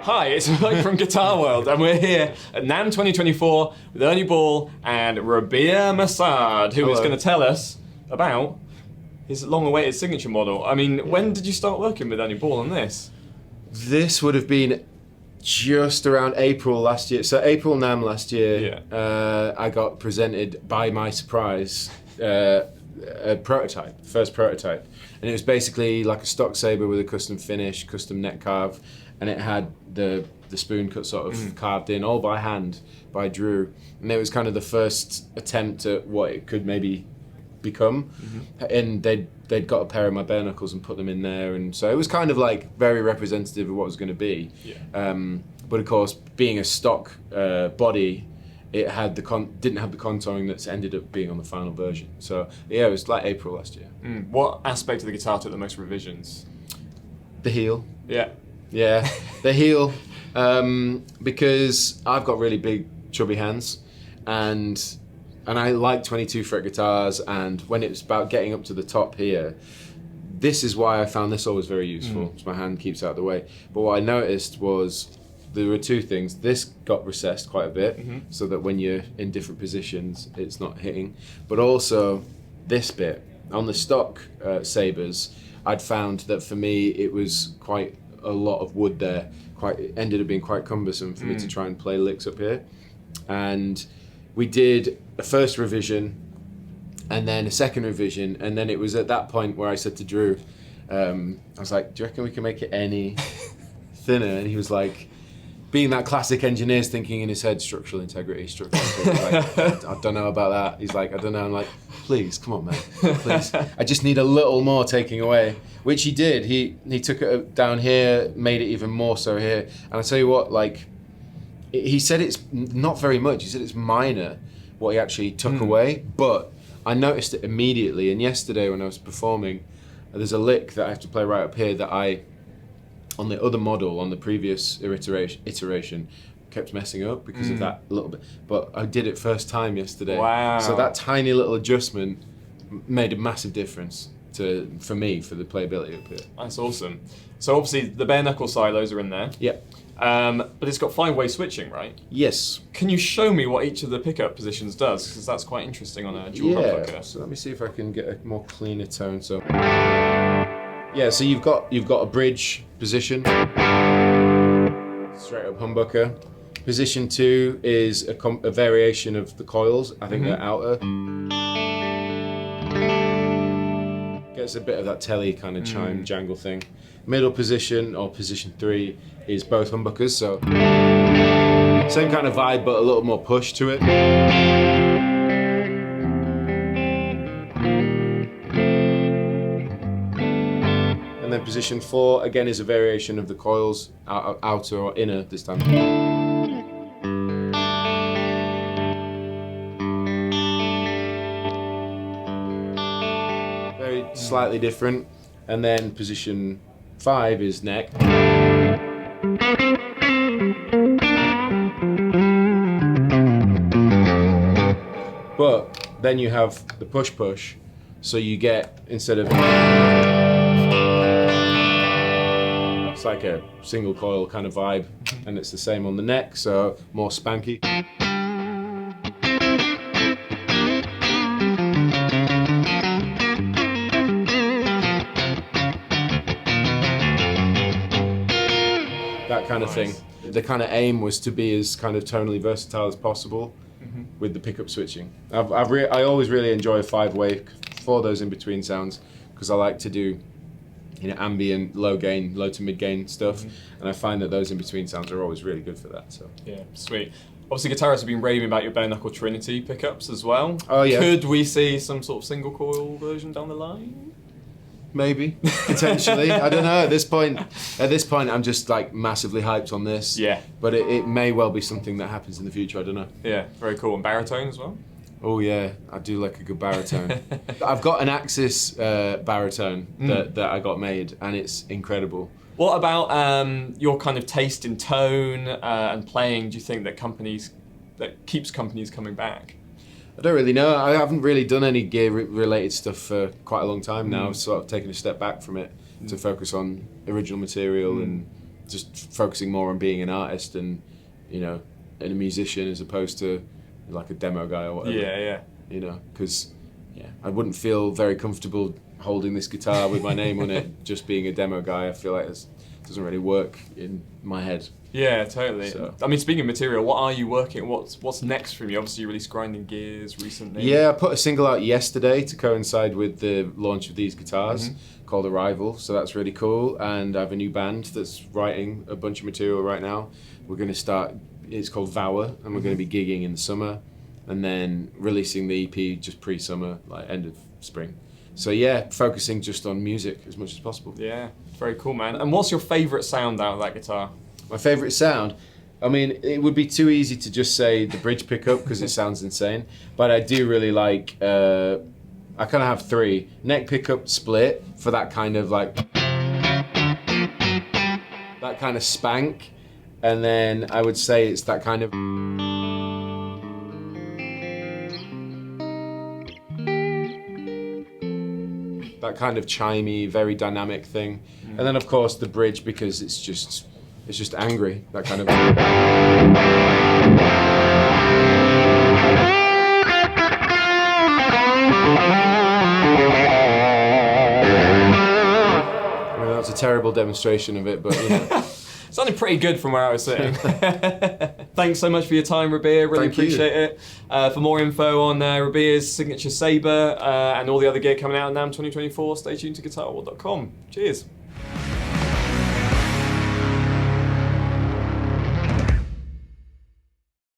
Hi, it's Mike from Guitar World, and we're here at NAMM 2024 with Ernie Ball and Rabea Massaad, who is going to tell us about his long-awaited signature model. I mean, when did you start working with Ernie Ball on this? This would have been just around April last year. So April NAMM last year, I got presented by my surprise a prototype, first prototype. And it was basically like a stock Sabre with a custom finish, custom neck carve, and it had the spoon cut sort of carved in, all by hand, by Drew. And it was kind of the first attempt at what it could maybe become. And they'd got a pair of my bare knuckles and put them in there, and so it was kind of like very representative of what it was going to be. But of course, being a stock body, it had didn't have the contouring that's ended up being on the final version. So yeah, it was like April last year. What aspect of the guitar took the most revisions? The heel. Yeah, the heel, because I've got really big chubby hands, and I like 22 fret guitars, and when it's about getting up to the top here, this is why I found this always very useful, because my hand keeps out of the way. But what I noticed was there were two things. This got recessed quite a bit, so that when you're in different positions, it's not hitting. But also, this bit, on the stock Sabres, I'd found that for me, it was quite a lot of wood there. It ended up being quite cumbersome for me to try and play licks up here. And we did a first revision, and then a second revision, and then it was at that point where I said to Drew, I was like, do you reckon we can make it any thinner? And he was like, being that classic engineer's thinking in his head, structural integrity. Like, I don't know about that. He's like, I don't know. I'm like, please, come on, man, please. I just need a little more taking away, which he did. He took it down here, made it even more so here. And I tell you what, like, he said it's not very much. He said it's minor what he actually took away, but I noticed it immediately. And yesterday when I was performing, there's a lick that I have to play right up here that on the other model, on the previous iteration, kept messing up because of that little bit. But I did it first time yesterday. Wow. So that tiny little adjustment made a massive difference for me, for the playability up here. That's awesome. So obviously the bare knuckle silos are in there. Yep. But it's got 5-way switching, right? Yes. Can you show me what each of the pickup positions does? Because that's quite interesting on a dual humbucker. So let me see if I can get a more cleaner tone. So yeah, so you've got a bridge position, straight up humbucker. Position 2 is a variation of the coils. I think they're outer. Gets a bit of that telly kind of chime jangle thing. Middle position, or position 3, is both humbuckers, so same kind of vibe but a little more push to it. And then position 4 again is a variation of the coils, outer or inner this time. Very slightly different. And then position 5 is neck. But then you have the push, so you get, instead of, it's like a single coil kind of vibe, and it's the same on the neck, so more spanky. That kind of thing. The kind of aim was to be as kind of tonally versatile as possible with the pickup switching. I always really enjoy a 5-way for those in-between sounds, because I like to do, ambient, low gain, low to mid gain stuff, and I find that those in-between sounds are always really good for that. So yeah, sweet. Obviously, guitarists have been raving about your bare knuckle Trinity pickups as well. Oh yeah. Could we see some sort of single coil version down the line? Maybe, potentially. I don't know. At this point, I'm just like massively hyped on this. Yeah. But it may well be something that happens in the future. I don't know. Yeah, very cool. And baritone as well? Oh yeah, I do like a good baritone. I've got an Axis baritone that I got made, and it's incredible. What about your kind of taste in tone and playing? Do you think that keeps companies coming back? I don't really know. I haven't really done any gear-related stuff for quite a long time now. I've sort of taken a step back from it to focus on original material and just focusing more on being an artist and, you know, and a musician as opposed to like a demo guy or whatever. Yeah. You know, because I wouldn't feel very comfortable holding this guitar with my name on it, just being a demo guy. I feel like it doesn't really work in my head. Yeah, totally. So. I mean, speaking of material, what are you working? What's next from you? Obviously, you released Grinding Gears recently. Yeah, I put a single out yesterday to coincide with the launch of these guitars called Arrival. So that's really cool. And I have a new band that's writing a bunch of material right now. We're going to start. It's called Vower, and we're going to be gigging in the summer, and then releasing the EP just pre-summer, like end of spring. So yeah, focusing just on music as much as possible. Yeah, very cool, man. And what's your favourite sound out of that guitar? My favourite sound? I mean, it would be too easy to just say the bridge pickup because it sounds insane, but I do really like, I kind of have 3. Neck pickup split for that kind of like, that kind of spank, and then I would say it's that kind of, that kind of chimey, very dynamic thing. And then of course the bridge because it's just angry, that kind of. I mean, that's a terrible demonstration of it, but you know. Sounded pretty good from where I was sitting. Thanks so much for your time, Rabea. Really appreciate it. For more info on Rabea's signature Sabre and all the other gear coming out in NAMM 2024, stay tuned to guitarworld.com. Cheers.